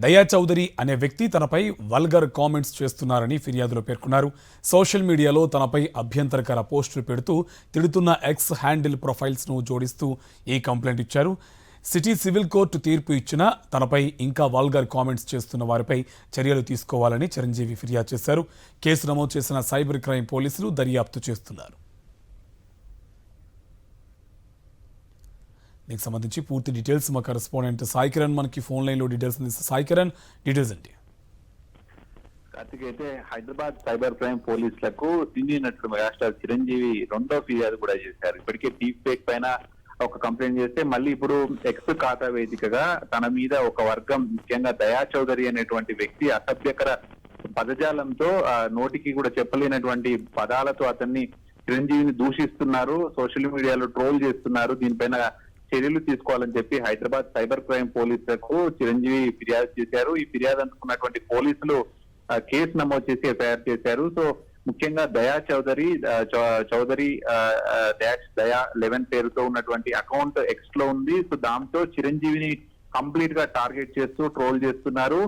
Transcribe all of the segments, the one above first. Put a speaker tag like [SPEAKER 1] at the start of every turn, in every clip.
[SPEAKER 1] దయా చౌదరి అనే వ్యక్తి తనపై వల్గర్ కామెంట్స్ చేస్తున్నారని ఫిర్యాదులో పేర్కొన్నారు. సోషల్ మీడియాలో తనపై అభ్యంతరకర పోస్టులు పెడుతూ తిడుతున్న ఎక్స్ హ్యాండిల్ ప్రొఫైల్స్ను జోడిస్తూ ఈ కంప్లైంట్ ఇచ్చారు. సిటీ సివిల్ కోర్టు తీర్పు ఇచ్చినా తనపై ఇంకా వల్గర్ కామెంట్స్ చేస్తున్న వారిపై చర్యలు తీసుకోవాలని చిరంజీవి ఫిర్యాదు చేశారు. కేసు నమోదు చేసిన సైబర్ క్రైమ్ పోలీసులు దర్యాప్తు చేస్తున్నారు. దీనికి సంబంధించి పూర్తి డీటెయిల్స్ మా కరెస్పాండెంట్ సాయి కిరణ్ మనకి ఫోన్ లైన్ లో డీటెయిల్స్ సాయి కిరణ్, డీటెయిల్స్ ఏంటి?
[SPEAKER 2] కార్తిక్, అయితే హైదరాబాద్ సైబర్ క్రైమ్ పోలీసులకు సినీ నటుడు మెగాస్టార్ చిరంజీవి రెండో ఫిర్యాదు కూడా చేశారు. ఇప్పటికే డీప్ ఫేక్ పైన ఒక కంప్లైంట్ చేస్తే మళ్ళీ ఇప్పుడు ఎక్స్ ఖాతా వేదికగా తన మీద ఒక వర్గం, ముఖ్యంగా దయా చౌదరి అనేటువంటి వ్యక్తి అసభ్యకర పదజాలంతో నోటికి కూడా చెప్పలేనటువంటి పదాలతో అతన్ని చిరంజీవిని దూషిస్తున్నారు, సోషల్ మీడియాలో ట్రోల్ చేస్తున్నారు. దీనిపైన చర్యలు తీసుకోవాలని చెప్పి హైదరాబాద్ సైబర్ క్రైమ్ పోలీసులకు చిరంజీవి ఫిర్యాదు చేశారు. ఈ ఫిర్యాదు అందుకున్నటువంటి పోలీసులు కేసు నమోదు చేసి ఎఫ్ఐఆర్ చేశారు. సో ముఖ్యంగా దయా చౌదరి దయా 11 పేరుతో ఉన్నటువంటి అకౌంట్ ఎక్స్ లో ఉంది. సో దాంతో చిరంజీవిని కంప్లీట్ గా టార్గెట్ చేస్తూ ట్రోల్ చేస్తున్నారు.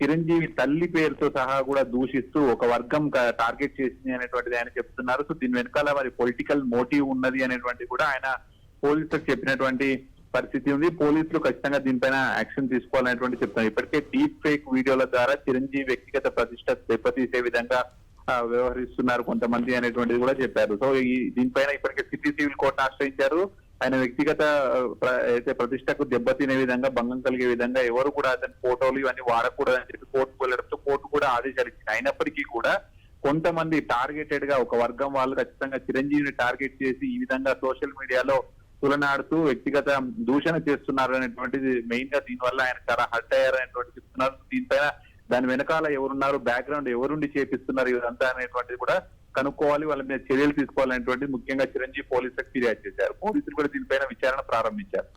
[SPEAKER 2] చిరంజీవి తల్లి పేరుతో సహా కూడా దూషిస్తూ ఒక వర్గం టార్గెట్ చేసింది అనేటువంటిది ఆయన చెప్తున్నారు. సో దీని వెనకాల మరి పొలిటికల్ మోటివ్ ఉన్నది అనేటువంటి కూడా ఆయన పోలీసులకు చెప్పినటువంటి పరిస్థితి ఉంది. పోలీసులు ఖచ్చితంగా దీనిపైన యాక్షన్ తీసుకోవాలనేటువంటి చెప్తున్నారు. ఇప్పటికే డీప్ ఫేక్ వీడియోల ద్వారా చిరంజీవి వ్యక్తిగత ప్రతిష్ట దెబ్బతీసే విధంగా వ్యవహరిస్తున్నారు కొంతమంది అనేటువంటిది కూడా చెప్పారు. సో దీనిపైన ఇప్పటికే సిటీ సివిల్ కోర్టు ఆశ్రయించారు. ఆయన వ్యక్తిగత అయితే ప్రతిష్టకు దెబ్బతినే విధంగా, భంగం కలిగే విధంగా ఎవరు కూడా అతని ఫోటోలు ఇవన్నీ వాడకూడదని చెప్పి కోర్టుకు వెళ్లడంతో కోర్టు కూడా ఆదేశాలు ఇచ్చింది. అయినప్పటికీ కూడా కొంతమంది టార్గెటెడ్ గా ఒక వర్గం వాళ్ళు ఖచ్చితంగా చిరంజీవిని టార్గెట్ చేసి ఈ విధంగా సోషల్ మీడియాలో తులనాడుతూ వ్యక్తిగత దూషణ చేస్తున్నారు అనేటువంటిది మెయిన్ గా దీనివల్ల ఆయన చాలా హర్ట్ అయ్యారనేటువంటి చెప్తున్నారు. దీనిపైన దాని వెనకాల ఎవరున్నారు, బ్యాక్గ్రౌండ్ ఎవరుండి చేపిస్తున్నారు ఇదంతా అనేటువంటిది కూడా కనుక్కోవాలి, వాళ్ళ మీద చర్యలు తీసుకోవాలనేటువంటి ముఖ్యంగా చిరంజీవి పోలీసులకు ఫిర్యాదు చేశారు. పోలీసులు కూడా దీనిపైన విచారణ ప్రారంభించారు.